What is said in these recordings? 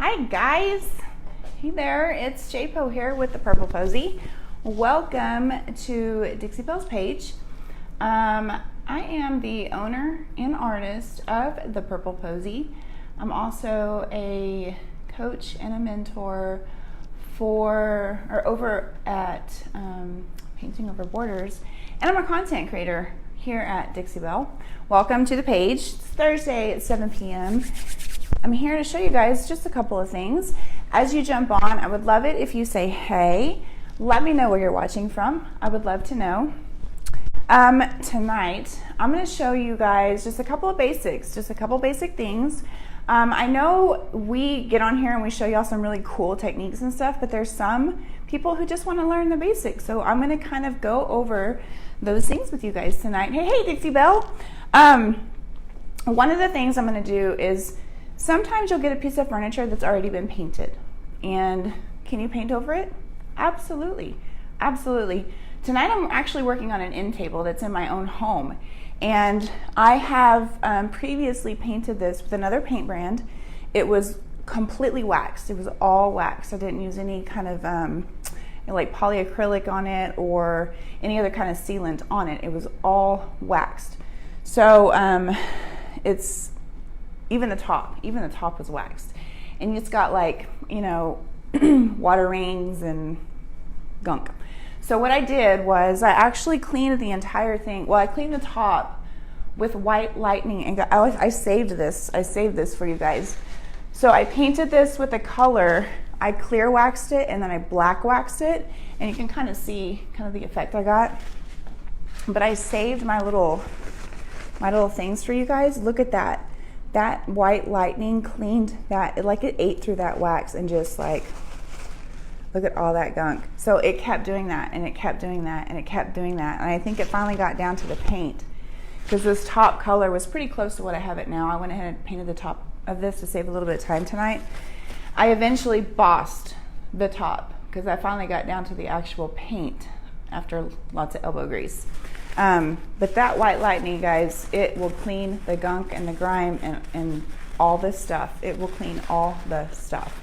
Hi guys, hey there, it's JPO here with the Purple Posy. Welcome to Dixie Belle's page. I am the owner and artist of the Purple Posy. I'm also a coach and a mentor over at Painting Over Borders, and I'm a content creator here at Dixie Belle. Welcome to the page. It's Thursday at 7 p.m. I'm here to show you guys just a couple of things. As you jump on, I would love it if you say hey. Let me know where you're watching from. I would love to know. Tonight, I'm going to show you guys just a couple of basics, just a couple basic things. I know we get on here and we show y'all some really cool techniques and stuff, but there's some people who just want to learn the basics. So I'm going to kind of go over those things with you guys tonight. Hey, Dixie Belle. One of the things I'm going to do is sometimes you'll get a piece of furniture that's already been painted. And can you paint over it? Absolutely. Absolutely. Tonight I'm actually working on an end table that's in my own home. And I have previously painted this with another paint brand. It was completely waxed. It was all waxed. I didn't use any kind of like polyacrylic on it or any other kind of sealant on it. It was all waxed. So it's even the top was waxed. And it's got like, you know, water rings and gunk. So what I did was I actually cleaned the entire thing. Well, I cleaned the top with white lightning and I saved this. I saved this for you guys. So I painted this with a color. I clear waxed it and then I black waxed it, and you can kind of see kind of the effect I got. But I saved my little things for you guys. Look at that. That white lightning cleaned that. It ate through that wax and just like, look at all that gunk. So it kept doing that and it kept doing that and it kept doing that. And I think it finally got down to the paint because this top color was pretty close to what I have it now. I went ahead and painted the top of this to save a little bit of time tonight. I eventually bossed the top because I finally got down to the actual paint after lots of elbow grease. But that white lightning, guys, it will clean the gunk and the grime and all this stuff. It will clean all the stuff.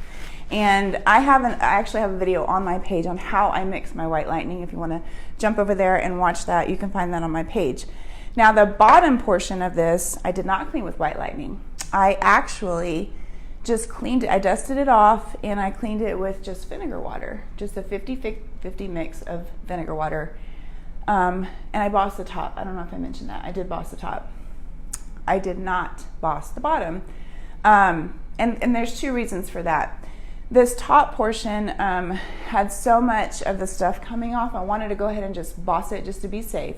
And I actually have a video on my page on how I mix my white lightning. If you want to jump over there and watch that, you can find that on my page. Now the bottom portion of this, I did not clean with white lightning. I actually just cleaned it. I dusted it off and I cleaned it with just vinegar water, just a 50-50 mix of vinegar water. And I bossed the top. I don't know if I mentioned that. I did boss the top. I did not boss the bottom. And there's two reasons for that. This top portion had so much of the stuff coming off. I wanted to go ahead and just boss it just to be safe.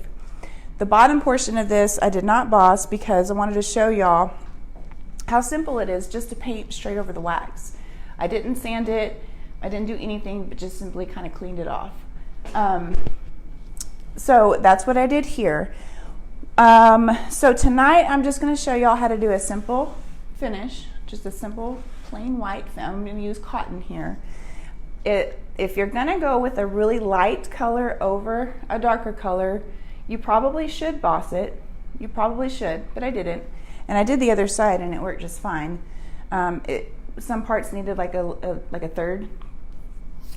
The bottom portion of this I did not boss because I wanted to show y'all how simple it is just to paint straight over the wax. I didn't sand it. I didn't do anything but just simply kind of cleaned it off. So that's what I did here. So tonight I'm just going to show y'all how to do a simple finish, just a simple plain white. I'm going to use cotton here. If you're going to go with a really light color over a darker color, you probably should boss it. You probably should, but I didn't. And I did the other side and it worked just fine. Some parts needed like a third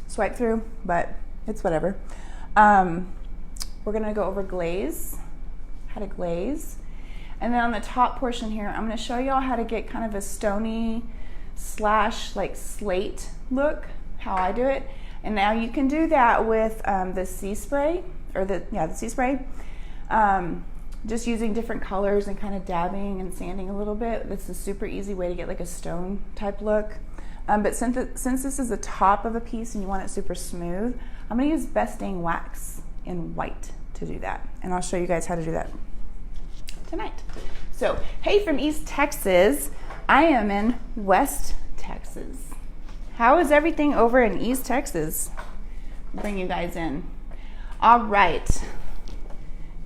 swipe through, but it's whatever. We're going to go over glaze, how to glaze. And then on the top portion here, I'm going to show y'all how to get kind of a stony / like slate look, how I do it. And now you can do that with the sea spray, or the sea spray. Just using different colors and kind of dabbing and sanding a little bit. That's a super easy way to get like a stone type look. But since this is the top of a piece and you want it super smooth, I'm going to use Best Dang Wax in white to do that. And I'll show you guys how to do that tonight. So, hey from East Texas, I am in West Texas. How is everything over in East Texas? Bring you guys in. All right.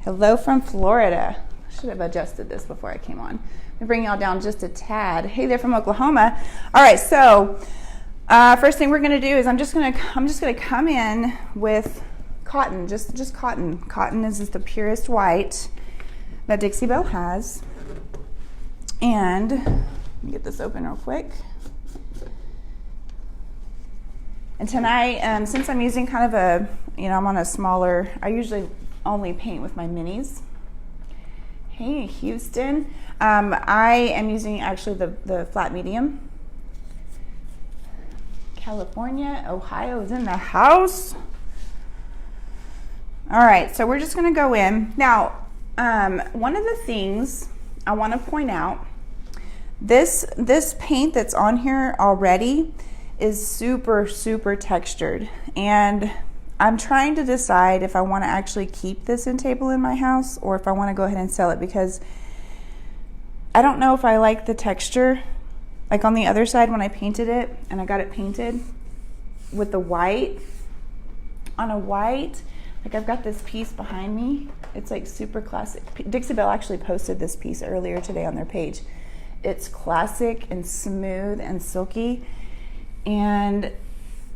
Hello from Florida. I should have adjusted this before I came on. Let me bring y'all down just a tad. Hey there from Oklahoma. All right, so first thing we're going to do is I'm just going to come in with cotton, just cotton. Cotton is just the purest white that Dixie Belle has. And let me get this open real quick. And tonight, since I'm using kind of a, I'm on a smaller, I usually only paint with my minis. Hey, Houston. I am using actually the flat medium. California, Ohio is in the house. All right, so we're just gonna go in. Now, one of the things I wanna point out, this paint that's on here already is super, super textured. And I'm trying to decide if I wanna actually keep this end table in my house or if I wanna go ahead and sell it, because I don't know if I like the texture. Like on the other side when I painted it, and I got it painted with the white, on a white, like I've got this piece behind me. It's like super classic. Dixie Belle actually posted this piece earlier today on their page. It's classic and smooth and silky. And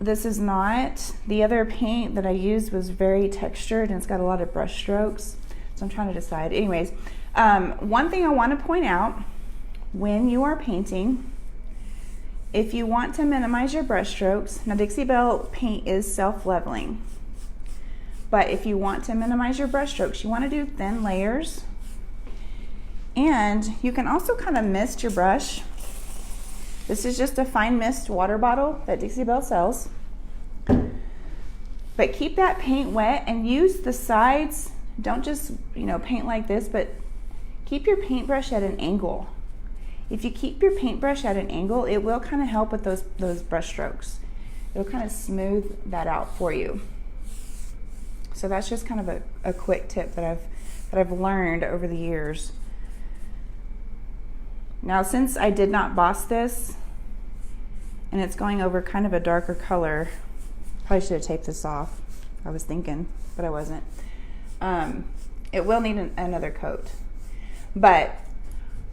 this is not. The other paint that I used was very textured and it's got a lot of brush strokes. So I'm trying to decide. Anyways, one thing I want to point out, when you are painting, if you want to minimize your brush strokes, now Dixie Belle paint is self-leveling, but if you want to minimize your brush strokes, you want to do thin layers. And you can also kind of mist your brush. This is just a fine mist water bottle that Dixie Belle sells. But keep that paint wet and use the sides. Don't just, paint like this, but keep your paintbrush at an angle. If you keep your paintbrush at an angle, it will kind of help with those brush strokes. It'll kind of smooth that out for you. So that's just kind of a quick tip that I've learned over the years. Now, since I did not boss this, and it's going over kind of a darker color, probably should have taped this off. I was thinking, but I wasn't. It will need another coat. But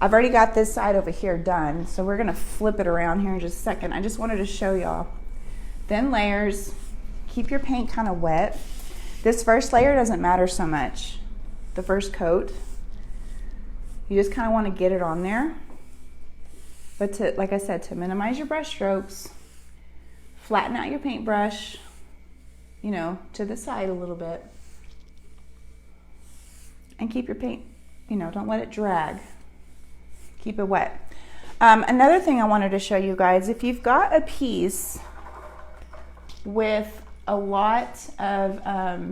I've already got this side over here done, so we're gonna flip it around here in just a second. I just wanted to show y'all. Thin layers, keep your paint kind of wet. This first layer doesn't matter so much. The first coat, you just kind of want to get it on there. But to, like I said, to minimize your brush strokes, flatten out your paintbrush, to the side a little bit. And keep your paint, don't let it drag. Keep it wet. Another thing I wanted to show you guys, if you've got a piece with a lot of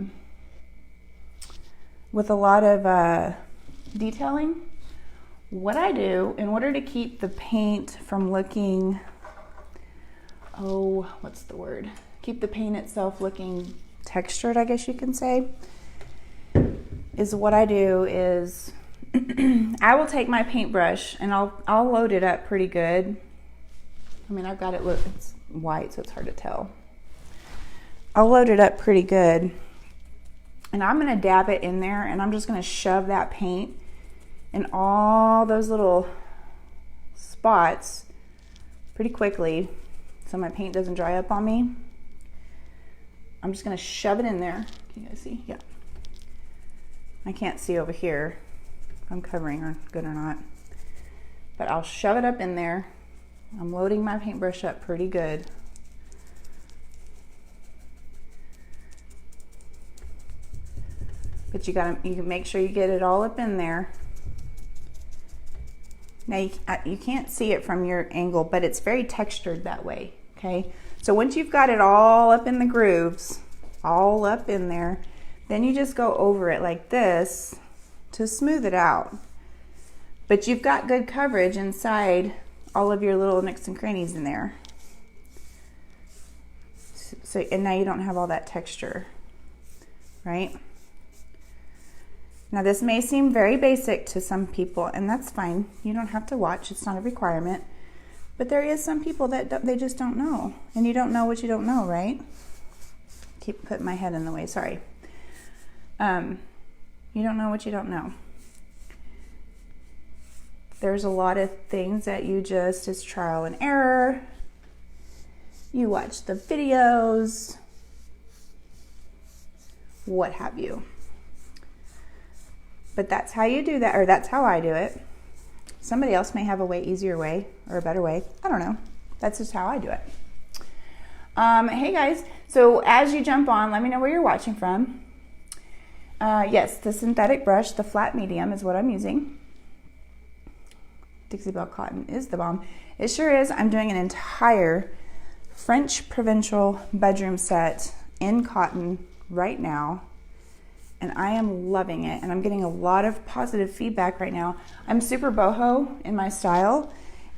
detailing, what I do in order to keep the paint from looking, keep the paint itself looking textured, I guess you can say, is what I do is I will take my paintbrush and I'll load it up pretty good. I mean, I've got it, look, it's white, so it's hard to tell. I'll load it up pretty good. And I'm gonna dab it in there and I'm just gonna shove that paint in all those little spots pretty quickly so my paint doesn't dry up on me. I'm just gonna shove it in there. Can you guys see? Yeah. I can't see over here if I'm covering or good or not. But I'll shove it up in there. I'm loading my paintbrush up pretty good. But you can make sure you get it all up in there. Now you can't see it from your angle, but it's very textured that way, okay? So once you've got it all up in the grooves, all up in there, then you just go over it like this to smooth it out. But you've got good coverage inside all of your little nooks and crannies in there. So, and now you don't have all that texture, right? Now this may seem very basic to some people, and that's fine. You don't have to watch, it's not a requirement. But there is some people that they just don't know. And you don't know what you don't know, right? Keep putting my head in the way, sorry. You don't know what you don't know. There's a lot of things that it's trial and error. You watch the videos, what have you. But that's how you do that, or that's how I do it. Somebody else may have a way easier way or a better way. I don't know. That's just how I do it. Hey guys, so as you jump on, let me know where you're watching from. Yes, the synthetic brush, the flat medium is what I'm using. Dixie Belle Cotton is the bomb. It sure is. I'm doing an entire French provincial bedroom set in cotton right now, and I am loving it, and I'm getting a lot of positive feedback right now. I'm super boho in my style,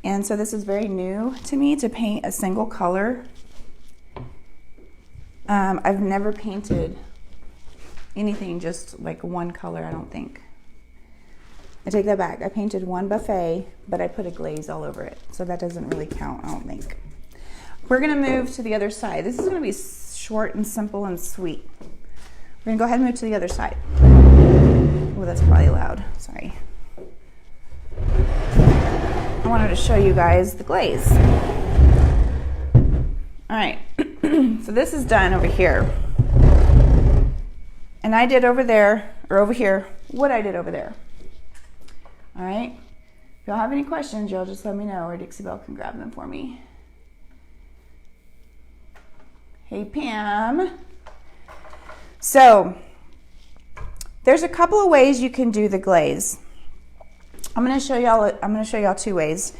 and so this is very new to me to paint a single color. I've never painted anything just like one color, I don't think. I take that back. I painted one buffet, but I put a glaze all over it, so that doesn't really count, I don't think. We're gonna move to the other side. This is gonna be short and simple and sweet. We're gonna go ahead and move to the other side. Oh, that's probably loud, sorry. I wanted to show you guys the glaze. All right, so this is done over here. And I did over there, or over here, what I did over there. All right, if y'all have any questions, y'all just let me know, or Dixie Belle can grab them for me. Hey, Pam. So, there's a couple of ways you can do the glaze. I'm gonna show y'all two ways.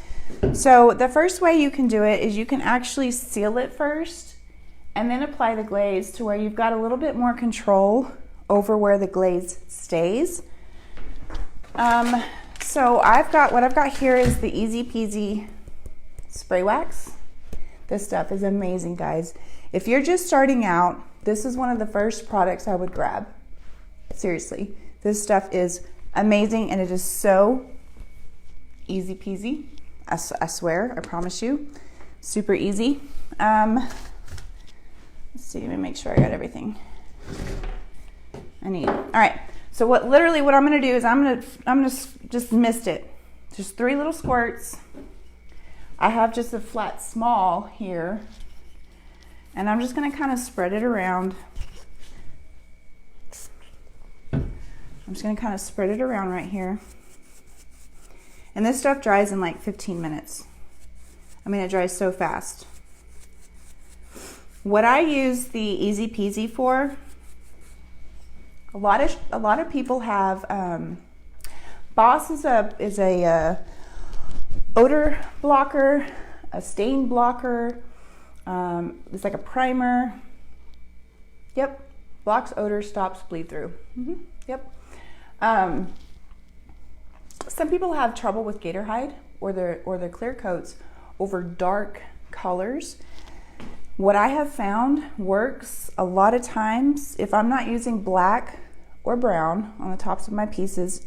So, the first way you can do it is you can actually seal it first, and then apply the glaze to where you've got a little bit more control over where the glaze stays. So what I've got here is the Easy Peasy spray wax. This stuff is amazing, guys. If you're just starting out, this is one of the first products I would grab. Seriously, this stuff is amazing, and it is so easy peasy. I swear, I promise you, super easy. Let's see, let me make sure I got everything I need. All right. So what I'm gonna do is I'm gonna just mist it. Just 3 little squirts. I have just a flat small here, and I'm just gonna kind of spread it around. I'm just gonna kind of spread it around right here. And this stuff dries in like 15 minutes. I mean, it dries so fast. What I use the Easy Peasy for, a lot of people have, Boss is a odor blocker, a stain blocker. It's like a primer. Yep, blocks odor, stops bleed through. Yep. Some people have trouble with gator hide or their clear coats over dark colors. What I have found works a lot of times if I'm not using black or brown on the tops of my pieces.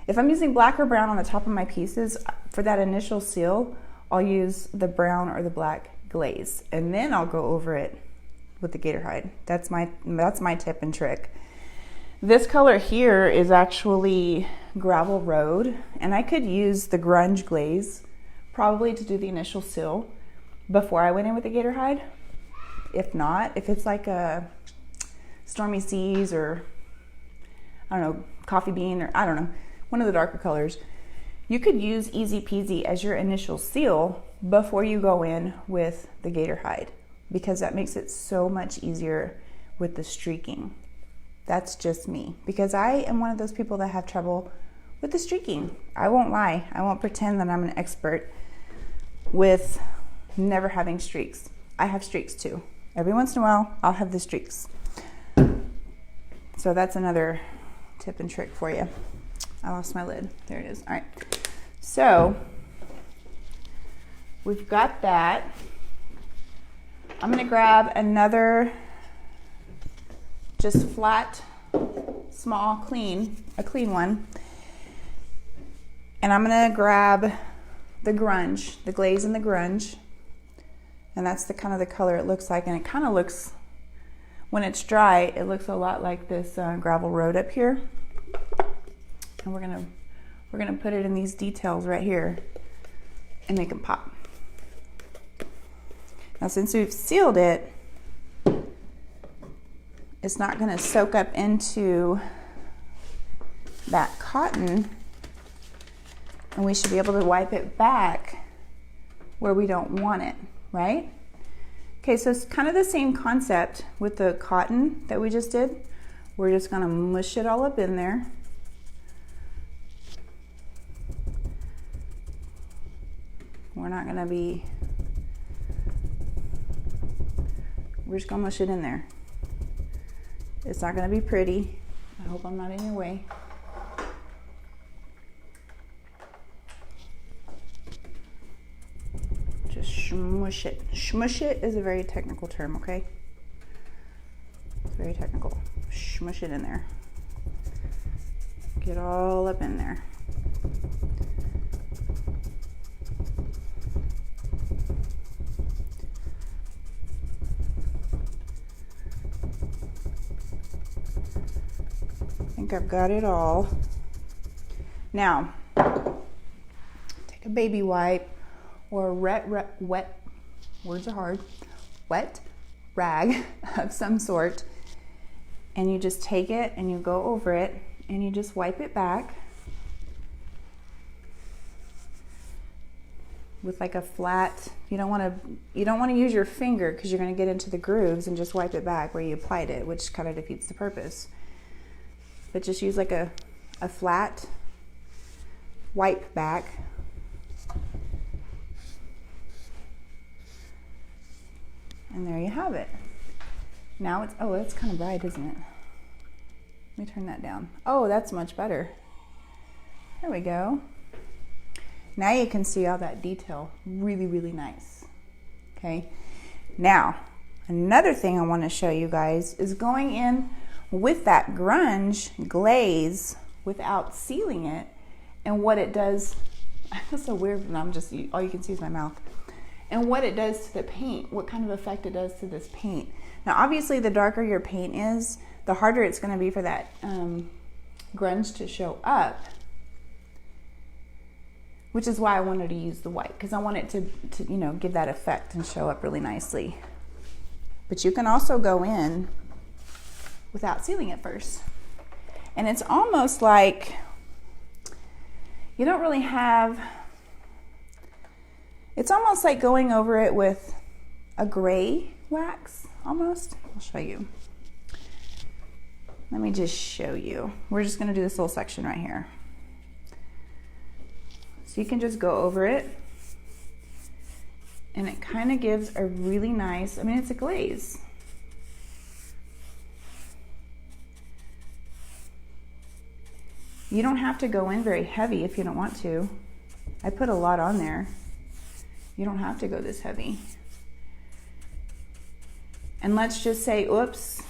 If I'm using black or brown on the top of my pieces, for that initial seal, I'll use the brown or the black glaze, and then I'll go over it with the gator hide. That's my tip and trick. This color here is actually Gravel Road, and I could use the grunge glaze probably to do the initial seal before I went in with the gator hide. If not, if it's like a Stormy Seas or I don't know, Coffee Bean, or I don't know, one of the darker colors, you could use Easy Peasy as your initial seal before you go in with the gator hide, because that makes it so much easier with the streaking. That's just me, because I am one of those people that have trouble with the streaking. I won't lie. I won't pretend that I'm an expert with never having streaks. I have streaks too. Every once in a while, I'll have the streaks. So that's another tip and trick for you. I lost my lid. There it is. All right. So we've got that. I'm going to grab another just flat, small, a clean one. And I'm going to grab the grunge, the glaze and the grunge. And that's the kind of the color it looks like. And it kind of looks, when it's dry, it looks a lot like this Gravel Road up here. And we're gonna put it in these details right here and make them pop. Now, since we've sealed it, it's not gonna soak up into that cotton, and we should be able to wipe it back where we don't want it, right? Okay, so it's kind of the same concept with the cotton that we just did. We're just gonna mush it all up in there. We're not gonna be, we're just gonna mush it in there. It's not gonna be pretty. I hope I'm not in your way. Just smush it. Smush it is a very technical term, okay? It's very technical. Smush it in there. Get all up in there. I think I've got it all. Now, take a baby wipe or a wet, words are hard, wet rag of some sort, and you just take it and you go over it and you just wipe it back with like a flat, you don't want to use your finger because you're going to get into the grooves, and just wipe it back where you applied it, which kind of defeats the purpose. But just use like a flat wipe back. And there you have it. Now it's, oh, it's kind of bright, isn't it? Let me turn that down. Oh, that's much better. There we go. Now you can see all that detail. Really, really nice. Okay. Now, another thing I want to show you guys is going in with that grunge glaze without sealing it, and what it does. I feel so weird when I'm just, all you can see is my mouth. And what it does to the paint, what kind of effect it does to this paint. Now, obviously, the darker your paint is, the harder it's going to be for that grunge to show up, which is why I wanted to use the white, because I want it to you know, give that effect and show up really nicely. But you can also go in without sealing it first. And it's almost like you don't really have, it's almost like going over it with a gray wax, almost. I'll show you. Let me just show you. We're just gonna do this little section right here. So you can just go over it, and it kind of gives a really nice, I mean, it's a glaze. You don't have to go in very heavy if you don't want to. I put a lot on there. You don't have to go this heavy. And let's just say, oops,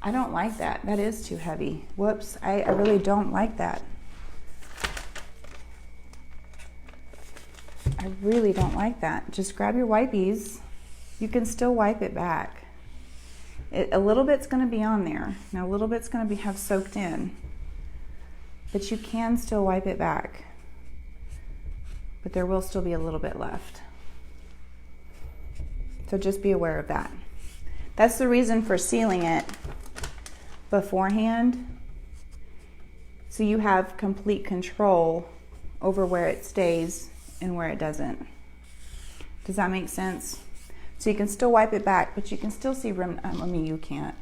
I don't like that. That is too heavy. Whoops, I really don't like that. I really don't like that. Just grab your wipies. You can still wipe it back. A little bit's gonna be on there. Now a little bit's gonna have soaked in, but you can still wipe it back. But there will still be a little bit left. So just be aware of that. That's the reason for sealing it beforehand, so you have complete control over where it stays and where it doesn't. Does that make sense? So you can still wipe it back, but you can still see I mean, you can't,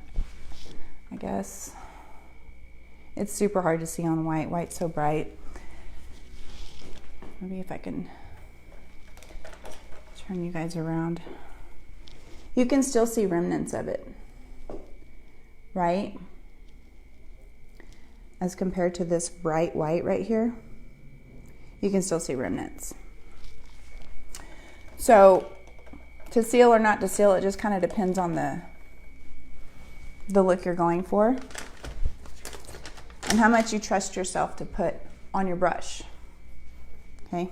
I guess. It's super hard to see on white. White's so bright. Maybe if I can turn you guys around. You can still see remnants of it, right? As compared to this bright white right here, you can still see remnants. So to seal or not to seal, it just kind of depends on the look you're going for and how much you trust yourself to put on your brush. Okay.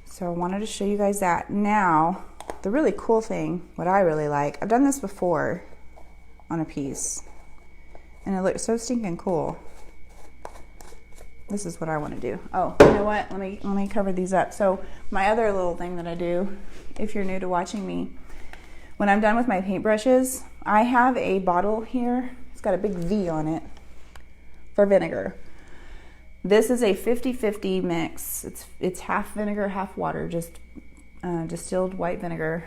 So I wanted to show you guys that. Now, the really cool thing, what I really like, I've done this before on a piece, and it looks so stinking cool. This is what I want to do. Oh, you know what? Let me cover these up. So my other little thing that I do, if you're new to watching me, when I'm done with my paintbrushes, I have a bottle here. It's got a big V on it for vinegar. This is a 50-50 mix. It's half vinegar, half water, just distilled white vinegar.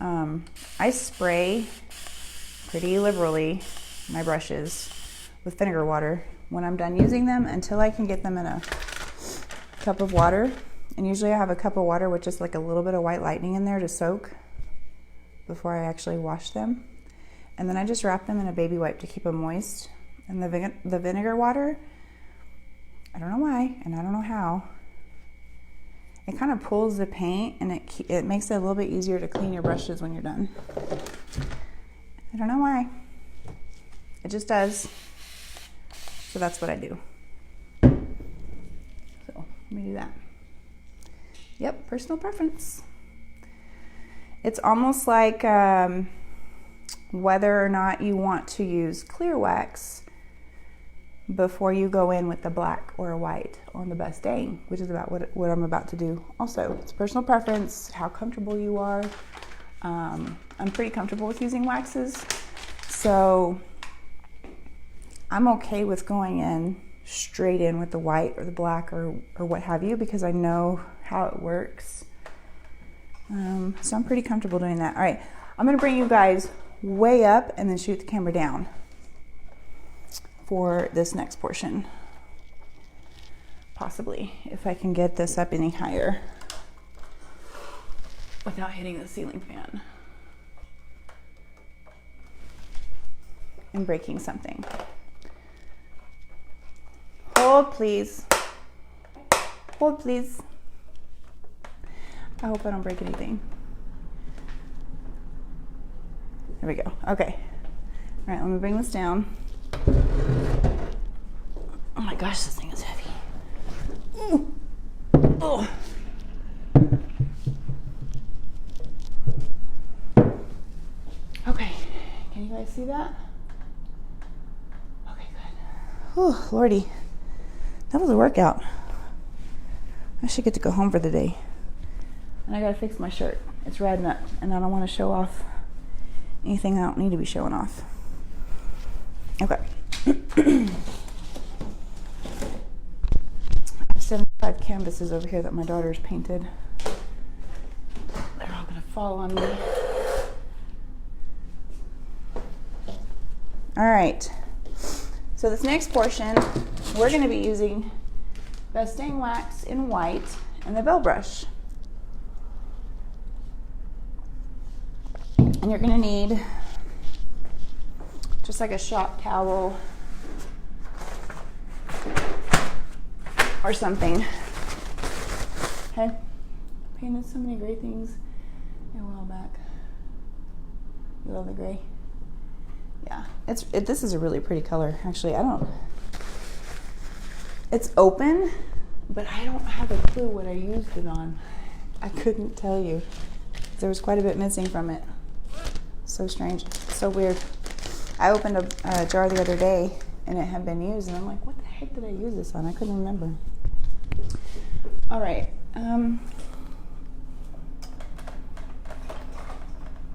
I spray pretty liberally my brushes with vinegar water when I'm done using them until I can get them in a cup of water. And usually I have a cup of water with just like a little bit of white lightning in there to soak before I actually wash them. And then I just wrap them in a baby wipe to keep them moist. And the vinegar water, I don't know why and I don't know how, it kind of pulls the paint and it makes it a little bit easier to clean your brushes when you're done. I don't know why. It just does. So that's what I do. So let me do that. Yep, personal preference. It's almost like whether or not you want to use clear wax before you go in with the black or white on the best dang, which is about what I'm about to do. Also, it's personal preference, how comfortable you are. I'm pretty comfortable with using waxes, so I'm okay with going in straight in with the white or the black or what have you, because I know how it works. So I'm pretty comfortable doing that. All right, I'm gonna bring you guys way up and then shoot the camera down for this next portion. Possibly, if I can get this up any higher without hitting the ceiling fan and breaking something. Hold, please. Hold, please. I hope I don't break anything. There we go. Okay. All right, let me bring this down. Oh my gosh, this thing is heavy. Ooh. Oh. Okay, can you guys see that? Okay, good. Oh, Lordy, that was a workout. I should get to go home for the day. And I gotta fix my shirt. It's riding up, and I don't want to show off anything I don't need to be showing off. Okay. I have 75 canvases over here that my daughter's painted. They're all gonna fall on me. All right. So this next portion, we're gonna be using Best Dang Wax in white and the Belle brush. And you're gonna need just like a shop towel or something. Okay, painted so many gray things a while back. You love the gray? Yeah, this is a really pretty color. Actually, it's open, but I don't have a clue what I used it on. I couldn't tell you. There was quite a bit missing from it. So strange, so weird. I opened a jar the other day and it had been used, and I'm like, what the heck did I use this on? I couldn't remember. All right.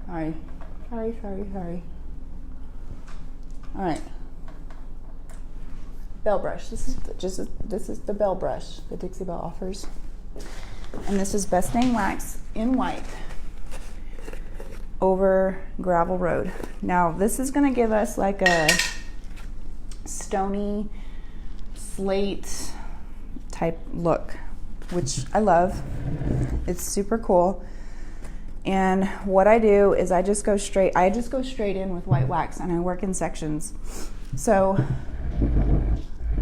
Sorry. All right. Belle brush. This is the Belle brush that Dixie Belle offers, and this is Best Dang Wax in white over gravel road. Now this is going to give us like a stony slate type look, which I love. It's super cool. And what I do is I just go straight in with white wax, and I work in sections. So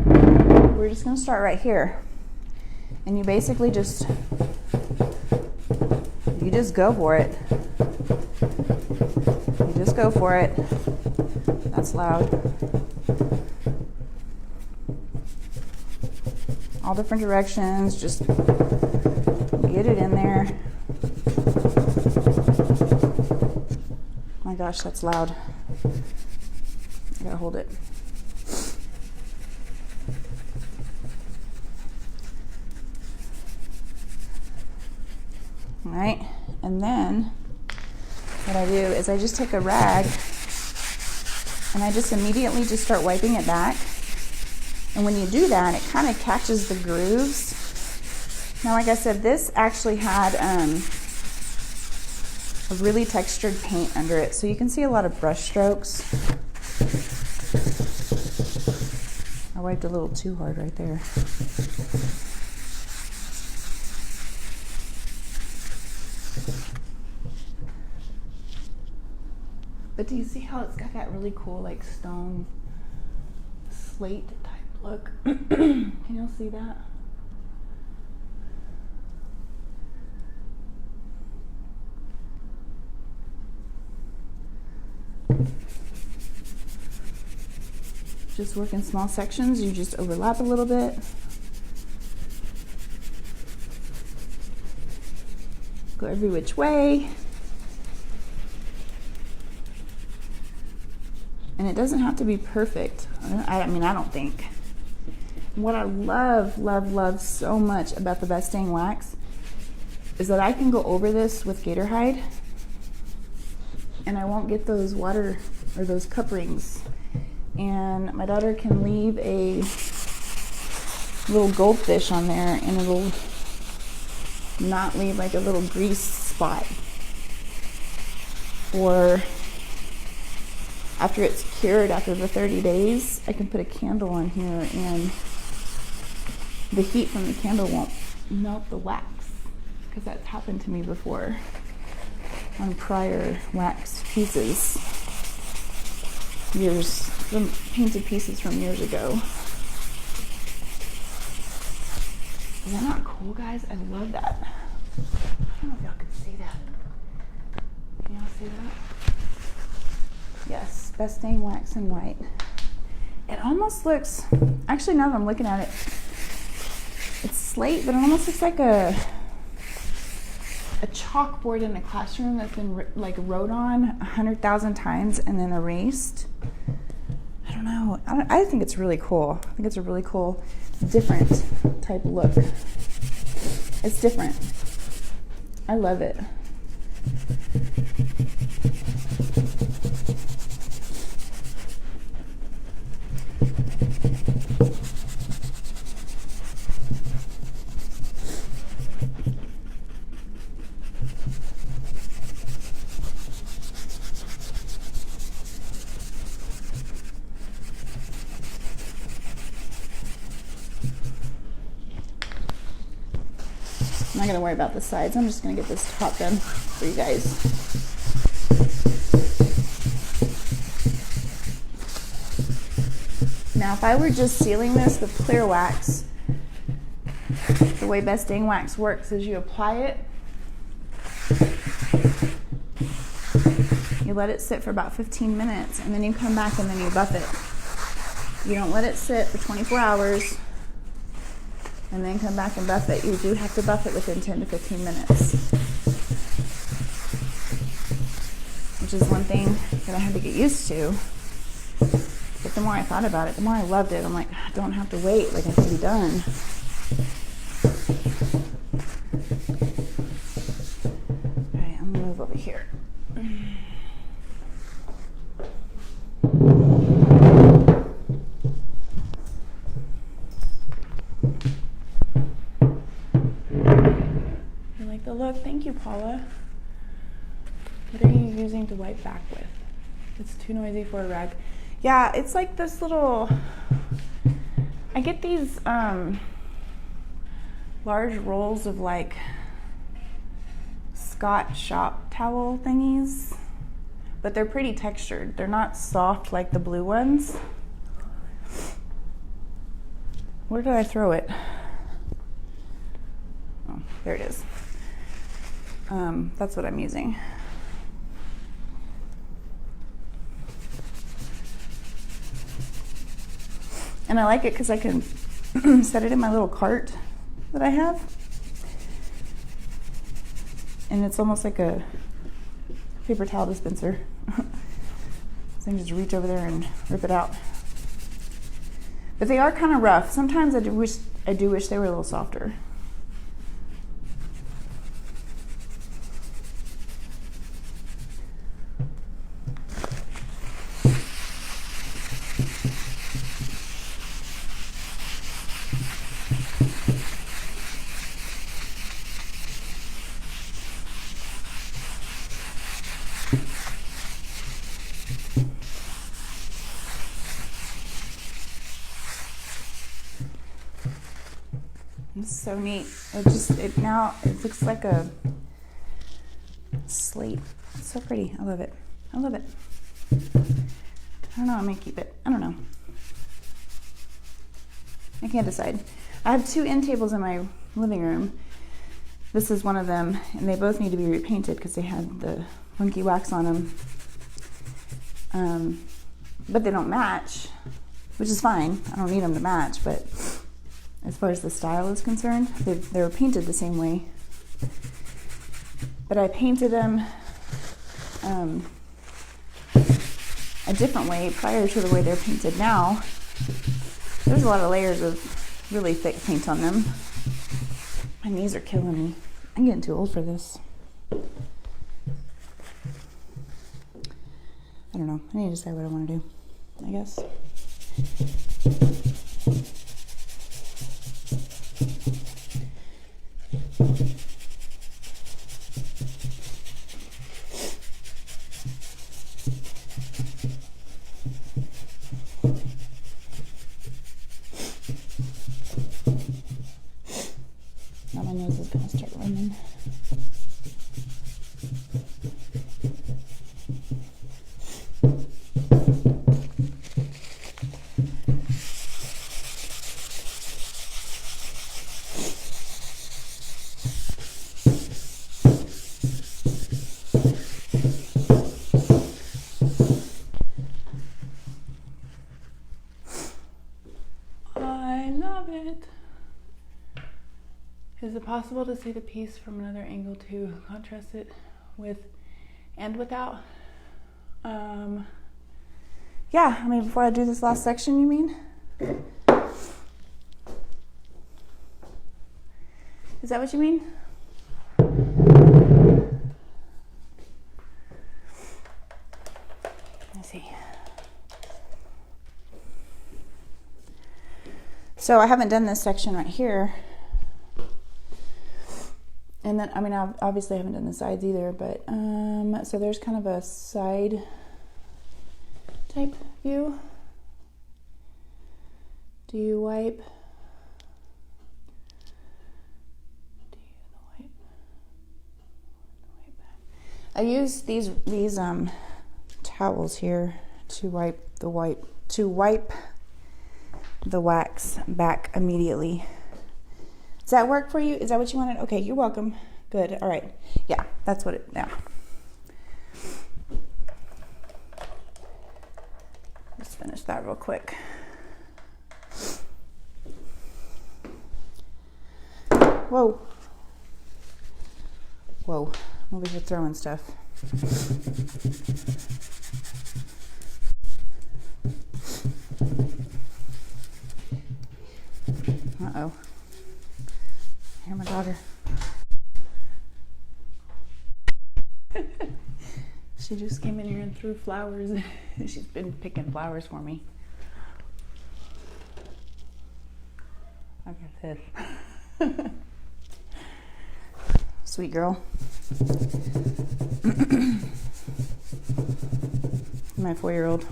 we're just going to start right here, and you basically just go for it. You just go for it. That's loud. All different directions, just get it in there. My gosh, that's loud. I gotta hold it. All right, and then what I do is I just take a rag and I just immediately just start wiping it back. And when you do that, it kind of catches the grooves. Now, like I said, this actually had a really textured paint under it. So you can see a lot of brush strokes. I wiped a little too hard right there. But do you see how it's got that really cool like stone slate type look? Can y'all see that? Just work in small sections. You just overlap a little bit. Go every which way. And it doesn't have to be perfect. I mean, I don't think. What I love, love, love so much about the Best Dang Wax is that I can go over this with gator hide and I won't get those water or those cup rings. And my daughter can leave a little goldfish on there and it'll not leave like a little grease spot. Or after it's cured, after the 30 days, I can put a candle on here and the heat from the candle won't melt the wax, because that's happened to me before on prior wax pieces. Some painted pieces from years ago. Is that not cool, guys? I love that. I don't know if y'all can see that. Can y'all see that? Yes, Best Dang Wax in white. It almost looks, actually now that I'm looking at it, it's slate, but it almost looks like a chalkboard in a classroom that's been like wrote on 100,000 times and then erased. I don't know. I think it's really cool. I think it's a really cool, different type look. It's different. I love it. I'm not going to worry about the sides. I'm just going to get this top done for you guys. Now, if I were just sealing this with clear wax, the way Best Dang Wax works is you apply it, you let it sit for about 15 minutes, and then you come back and then you buff it. You don't let it sit for 24 hours and then come back and buff it. You do have to buff it within 10 to 15 minutes. Which is one thing that I had to get used to. But the more I thought about it, the more I loved it. I'm like, I don't have to wait, like I can be done. All right, I'm gonna move over here. The look. Thank you, Paula. What are you using to wipe back with? It's too noisy for a rag. Yeah, it's like this little, I get these large rolls of like Scott shop towel thingies, but they're pretty textured. They're not soft like the blue ones. Where did I throw it? Oh, there it is. That's what I'm using. And I like it because I can set it in my little cart that I have. And it's almost like a paper towel dispenser. So I can just reach over there and rip it out. But they are kind of rough. Sometimes I do wish they were a little softer. It's so neat. Now it looks like a slate. It's so pretty. I love it. I love it. I don't know, I may keep it. I don't know. I can't decide. I have 2 end tables in my living room. This is one of them, and they both need to be repainted because they had the funky wax on them. But they don't match, which is fine. I don't need them to match, but as far as the style is concerned, they were painted the same way. But I painted them a different way prior to the way they're painted now. There's a lot of layers of really thick paint on them. My knees are killing me. I'm getting too old for this. I don't know. I need to decide what I want to do, I guess. Now my nose is going to start running. I love it. Is it possible to see the piece from another angle to contrast it with and without? Yeah, I mean, before I do this last section, you mean? Is that what you mean? Let's see. So I haven't done this section right here. And then, I mean, I obviously haven't done the sides either, but, so there's kind of a side type view. Do you wipe? I use these towels here to wipe the wax back immediately. Does that work for you? Is that what you wanted? Okay, you're welcome. Good. All right. Yeah, that's what it. Yeah. Let's finish that real quick. Whoa. Whoa. I'm over here throwing stuff. Uh-oh. I hear my daughter. She just came in here and threw flowers. She's been picking flowers for me. I got this. Sweet girl. My 4-year-old.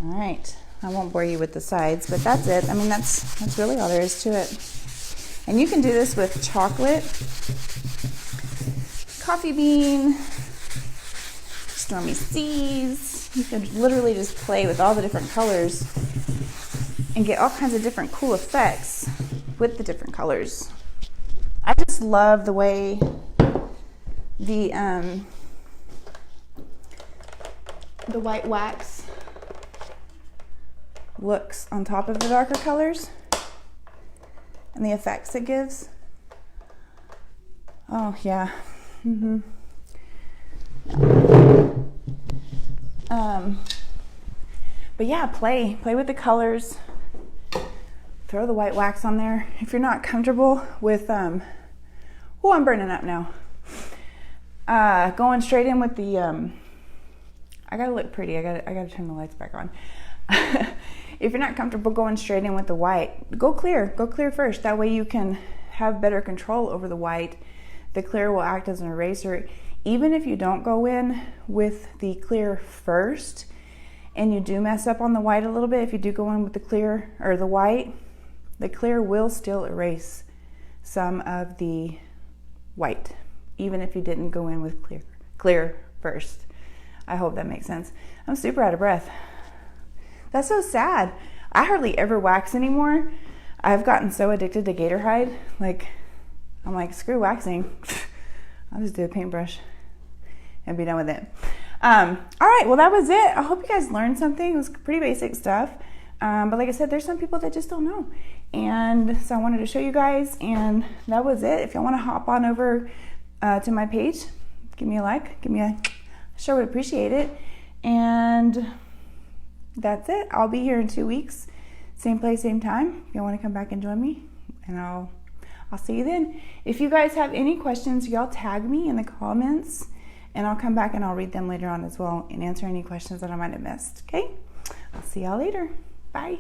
All right, I won't bore you with the sides, but that's it. I mean, that's really all there is to it. And you can do this with chocolate, coffee bean, stormy seas. You can literally just play with all the different colors and get all kinds of different cool effects with the different colors. I just love the way the white wax looks on top of the darker colors and the effects it gives. Oh yeah. Mm-hmm. But yeah, play with the colors. Throw the white wax on there. If you're not comfortable with, oh, I'm burning up now. Going straight in with the, I gotta look pretty. I gotta turn the lights back on. If you're not comfortable going straight in with the white, go clear first. That way you can have better control over the white. The clear will act as an eraser. Even if you don't go in with the clear first and you do mess up on the white a little bit, if you do go in with the clear or the white, the clear will still erase some of the white, even if you didn't go in with clear first. I hope that makes sense. I'm super out of breath. That's so sad. I hardly ever wax anymore. I've gotten so addicted to gator hide. Like, I'm like, screw waxing. I'll just do a paintbrush and be done with it. All right, well, that was it. I hope you guys learned something. It was pretty basic stuff. But like I said, there's some people that just don't know. And so I wanted to show you guys, and that was it. If y'all want to hop on over to my page, give me a like, give me a, sure would appreciate it. And that's it. I'll be here in 2 weeks. Same place, same time. If y'all want to come back and join me, and I'll see you then. If you guys have any questions, y'all tag me in the comments, and I'll come back and I'll read them later on as well and answer any questions that I might have missed. Okay? I'll see y'all later. Bye.